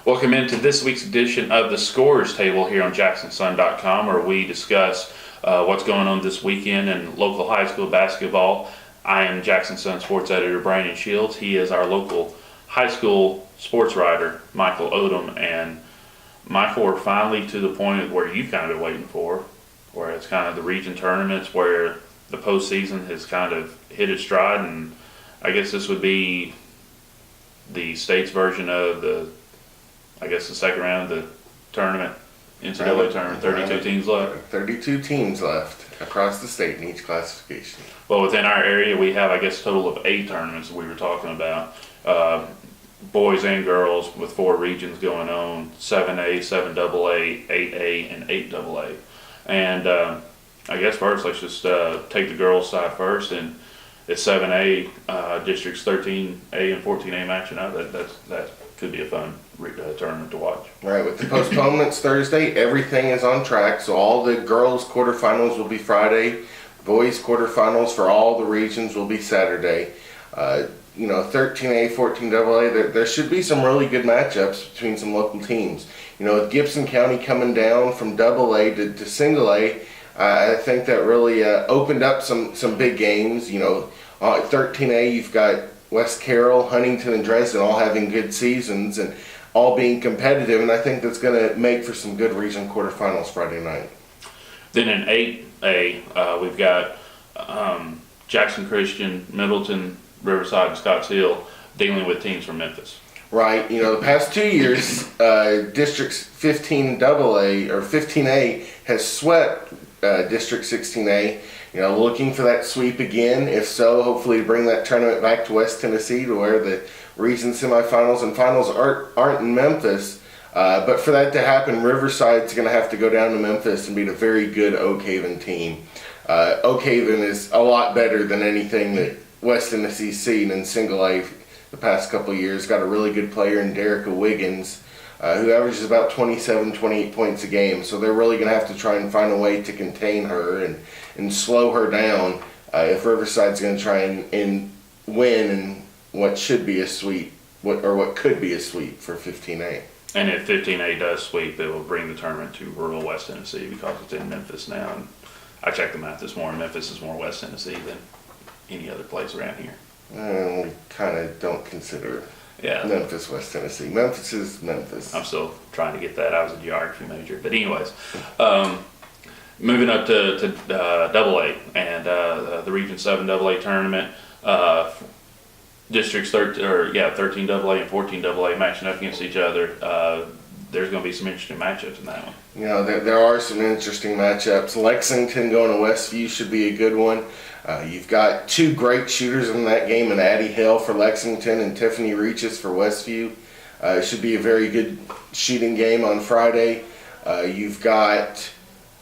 Welcome into this week's edition of the Scorers Table here on JacksonSun.com, where we discuss what's going on this weekend in local high school basketball. I am Jackson Sun sports editor Brandon Shields. He is our local high school sports writer, Michael Odom. And Michael, we're finally to the point where you've kind of been waiting for, where it's kind of the region tournaments, where the postseason has kind of hit its stride. And I guess this would be the state's version of the second round of the tournament, NCAA tournament, 32 teams left. 32 teams left across the state in each classification. Well, within our area, we have, a total of 8 tournaments that we were talking about. Boys and girls with 4 regions going on, 7A, 7AA, 8A, and 8AA. And first, let's just take the girls' side first. And it's 7A, districts 13A and 14A matching up. That could be a fun tournament to watch. Right, with the postponements Thursday, everything is on track. So all the girls' quarterfinals will be Friday. Boys' quarterfinals for all the regions will be Saturday. 13A, 14AA, there should be some really good matchups between some local teams. With Gibson County coming down from AA to single A, I think that really opened up some big games. 13A, you've got West Carroll, Huntington, and Dresden all having good seasons and all being competitive, and I think that's going to make for some good region quarterfinals Friday night. Then in 8A, we've got Jackson Christian, Middleton, Riverside, and Scotts Hill dealing with teams from Memphis. Right. The past 2 years, Districts 15AA or 15A has swept District 16A. Looking for that sweep again. If so, hopefully to bring that tournament back to West Tennessee, to where the region semifinals and finals aren't in Memphis. But for that to happen, Riverside's going to have to go down to Memphis and beat a very good Oak Haven team. Oak Haven is a lot better than anything that West Tennessee's seen in single A the past couple of years. Got a really good player in Derricka Wiggins, who averages about 27, 28 points a game. So they're really going to have to try and find a way to contain her and slow her down if Riverside's going to try and win in what should be a sweep, what could be a sweep for 15A. And if 15A does sweep, it will bring the tournament to rural West Tennessee because it's in Memphis now. And I checked the math this morning. Memphis is more West Tennessee than any other place around here. We kind of don't consider Memphis West Tennessee. Memphis is Memphis. I'm still trying to get that. I was a geography major. But anyways, moving up to AA and the Region 7 AA tournament, districts 13 AA and 14 AA matching up against each other. There's going to be some interesting matchups in that one. There are some interesting matchups. Lexington going to Westview should be a good one. You've got 2 great shooters in that game, and Addie Hill for Lexington and Tiffany Reaches for Westview. It should be a very good shooting game on Friday. You've got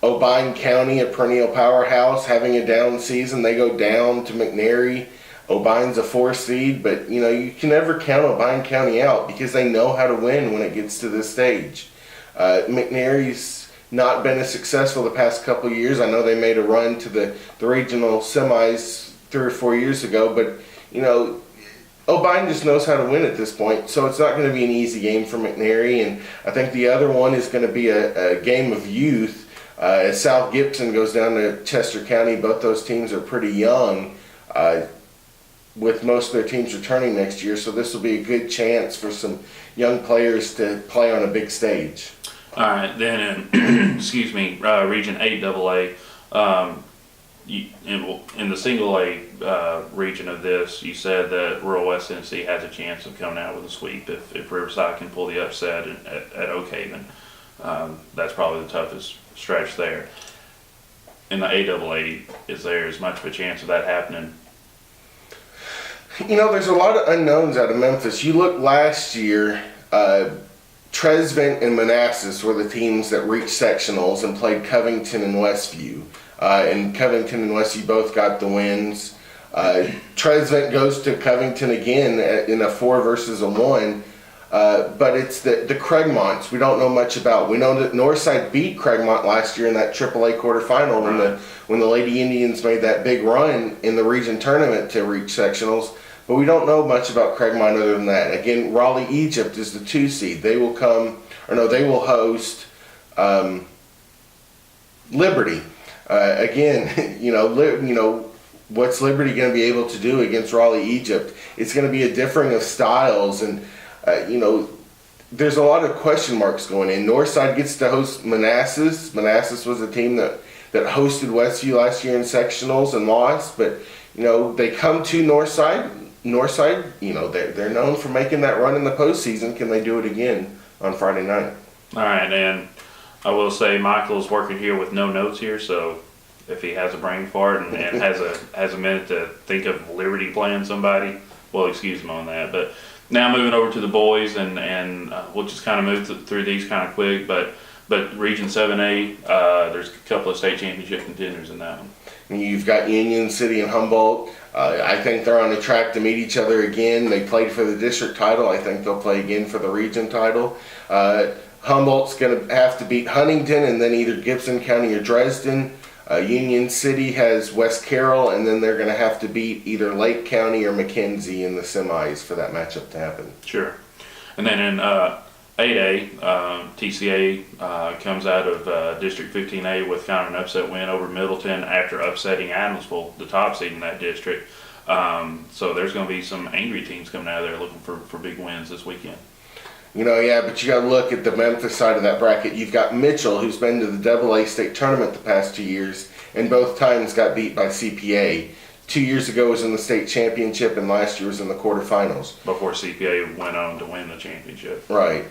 Odom County, a perennial powerhouse, having a down season. They go down to McNary. Obine's a 4 seed, but you can never count Odom County out because they know how to win when it gets to this stage. McNary's not been as successful the past couple of years. I know they made a run to the regional semis 3 or 4 years ago, but Odom just knows how to win at this point, so it's not going to be an easy game for McNary. And I think the other one is going to be a game of youth as South Gibson goes down to Chester County. Both those teams are pretty young, with most of their teams returning next year, so this will be a good chance for some young players to play on a big stage. All right, then in Region 8 AA, in the single A region of this, you said that rural West Tennessee has a chance of coming out with a sweep if Riverside can pull the upset at Oak Haven. That's probably the toughest stretch there. In the AAA, is there as much of a chance of that happening? There's a lot of unknowns out of Memphis. You look last year, Tresvent and Manassas were the teams that reached sectionals and played Covington and Westview. And Covington and Westview both got the wins. Tresvent goes to Covington again in a 4 versus a 1. But it's the Craigmonts we don't know much about. We know that Northside beat Craigmont last year in that AAA quarterfinal when the Lady Indians made that big run in the region tournament to reach sectionals. but we don't know much about Craigmont other than that. Again, Raleigh, Egypt is the 2 seed. They will they will host Liberty. Again, what's Liberty going to be able to do against Raleigh, Egypt? It's going to be a differing of styles, and there's a lot of question marks going in. Northside gets to host Manassas. Manassas was a team that hosted Westview last year in sectionals and lost, but they come to Northside. Northside, they're known for making that run in the postseason. Can they do it again on Friday night? All right, and I will say Michael's working here with no notes here, so if he has a brain fart and has a minute to think of Liberty playing somebody, well, excuse him on that. But now moving over to the boys, and we'll just kind of move through these kind of quick. But Region 7A, there's a couple of state championship contenders in that one. You've got Union City and Humboldt. I think they're on the track to meet each other again. They played for the district title. I think they'll play again for the region title. Humboldt's going to have to beat Huntington and then either Gibson County or Dresden. Union City has West Carroll, and then they're going to have to beat either Lake County or McKenzie in the semis for that matchup to happen. Sure. And then in 8A, TCA comes out of District 15A with kind of an upset win over Middleton after upsetting Adamsville, the top seed in that district. So there's going to be some angry teams coming out of there looking for big wins this weekend. But you got to look at the Memphis side of that bracket. You've got Mitchell, who's been to the AA state tournament the past 2 years, and both times got beat by CPA. 2 years ago was in the state championship, and last year was in the quarterfinals. Before CPA went on to win the championship. Right.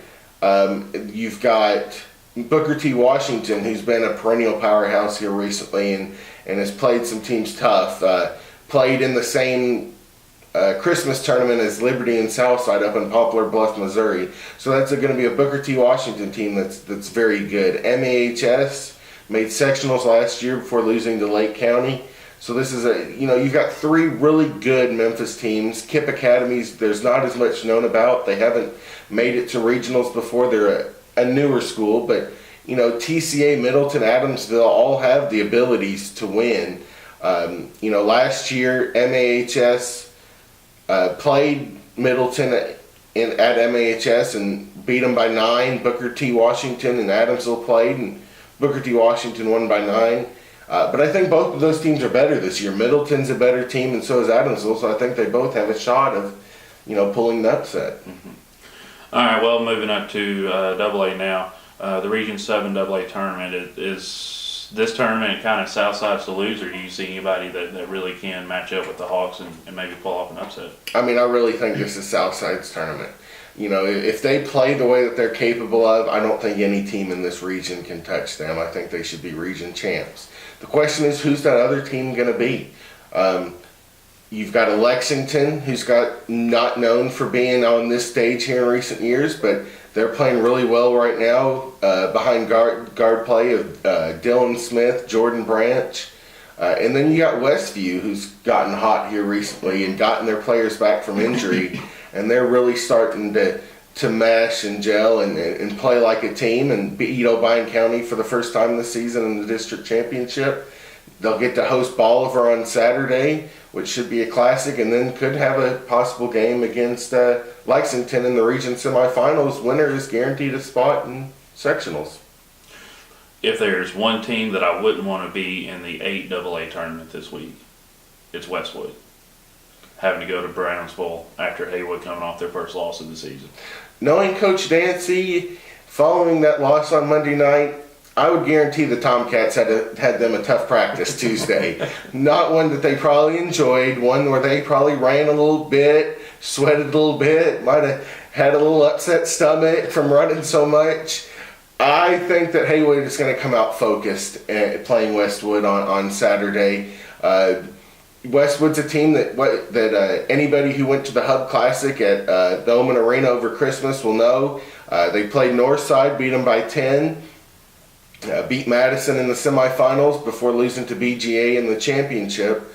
You've got Booker T. Washington, who's been a perennial powerhouse here recently and has played some teams tough. Played in the same Christmas tournament as Liberty and Southside up in Poplar Bluff, Missouri. So that's going to be a Booker T. Washington team that's very good. MAHS made sectionals last year before losing to Lake County. So this is you've got 3 really good Memphis teams. KIPP Academies, there's not as much known about. They haven't made it to regionals before. They're a newer school, but TCA, Middleton, Adamsville all have the abilities to win. Last year MAHS played Middleton at MAHS and beat them by 9. Booker T. Washington and Adamsville played, and Booker T. Washington won by 9. But I think both of those teams are better this year. Middleton's a better team, and so is Adamsville. So I think they both have a shot of, pulling the upset. Mm-hmm. All right. Well, moving up to AA now. The Region 7 AA tournament is this tournament kind of Southside's to lose, or do you see anybody that really can match up with the Hawks and maybe pull off an upset? I really think this is Southside's tournament. If they play the way that they're capable of, I don't think any team in this region can touch them. I think they should be region champs. The question is, who's that other team going to be? You've got a Lexington, who's not known for being on this stage here in recent years, but they're playing really well right now behind guard play of Dylan Smith, Jordan Branch. And then you got Westview, who's gotten hot here recently and gotten their players back from injury, and they're really starting to mesh and gel and play like a team and beat Obion County for the first time this season in the district championship. They'll get to host Bolivar on Saturday, which should be a classic, and then could have a possible game against Lexington in the region semifinals. Winner is guaranteed a spot in sectionals. If there's one team that I wouldn't want to be in the 8 AA tournament this week, it's Westwood. Having to go to Brownsville after Haywood coming off their first loss of the season. Knowing Coach Dancy, following that loss on Monday night, I would guarantee the Tomcats had them a tough practice Tuesday. Not one that they probably enjoyed, one where they probably ran a little bit, sweated a little bit, might have had a little upset stomach from running so much. I think that Haywood is going to come out focused at playing Westwood on Saturday. Westwood's a team that anybody who went to the Hub Classic at the Oman Arena over Christmas will know. They played Northside, beat them by 10. Beat Madison in the semifinals before losing to BGA in the championship.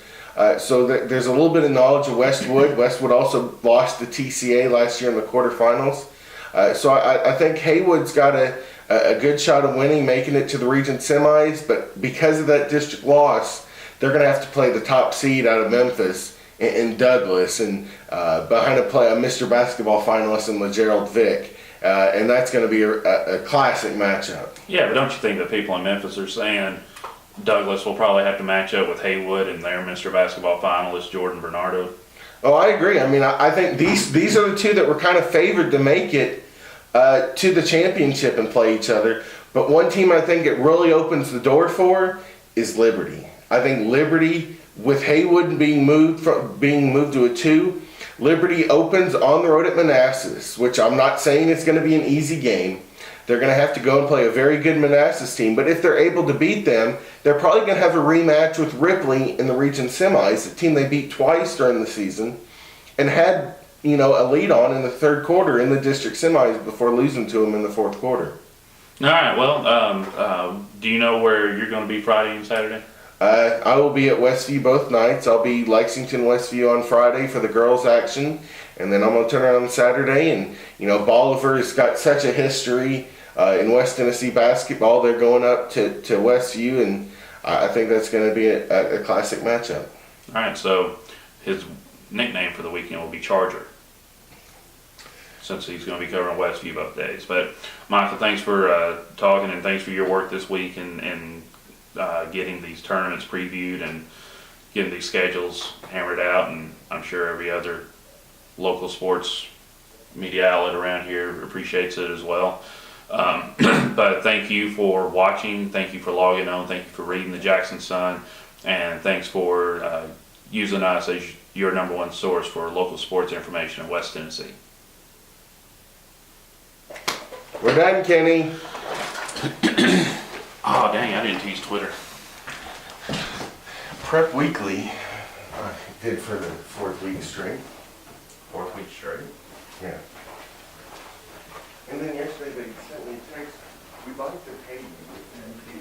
So there's a little bit of knowledge of Westwood. Westwood also lost to TCA last year in the quarterfinals. So I think Haywood's got a good shot of winning, making it to the region semis. But because of that district loss, they're going to have to play the top seed out of Memphis in Douglas, and behind a Mr. Basketball finalist in LeGerald Vick. And that's going to be a classic matchup. Yeah, but don't you think that people in Memphis are saying Douglas will probably have to match up with Haywood and their Mr. Basketball finalist, Jordan Bernardo? Oh, I agree. I mean, I think these are the two that were kind of favored to make it to the championship and play each other. But one team I think it really opens the door for is Liberty. I think Liberty, with Haywood being moved to a 2, Liberty opens on the road at Manassas, which I'm not saying it's going to be an easy game. They're going to have to go and play a very good Manassas team, but if they're able to beat them, they're probably going to have a rematch with Ripley in the region semis, a team they beat twice during the season, and had a lead on in the third quarter in the district semis before losing to them in the fourth quarter. All right, well, do you know where you're going to be Friday and Saturday? I will be at Westview both nights. I'll be Lexington Westview on Friday for the girls' action, and then I'm going to turn around on Saturday. And Bolivar has got such a history in West Tennessee basketball. They're going up to Westview, and I think that's going to be a classic matchup. All right, so his nickname for the weekend will be Charger, since he's going to be covering Westview both days. But Michael, thanks for talking, and thanks for your work this week and getting these tournaments previewed and getting these schedules hammered out. And I'm sure every other local sports media outlet around here appreciates it as well. But thank you for watching. Thank you for logging on. Thank you for reading the Jackson Sun. And thanks for using us as your number one source for local sports information in West Tennessee. We're done, Kenny. Oh, dang, I didn't teach Twitter. Prep Weekly, I did for the fourth week straight. Fourth week straight? Yeah. And then yesterday they sent me a text, we'd like to pay you.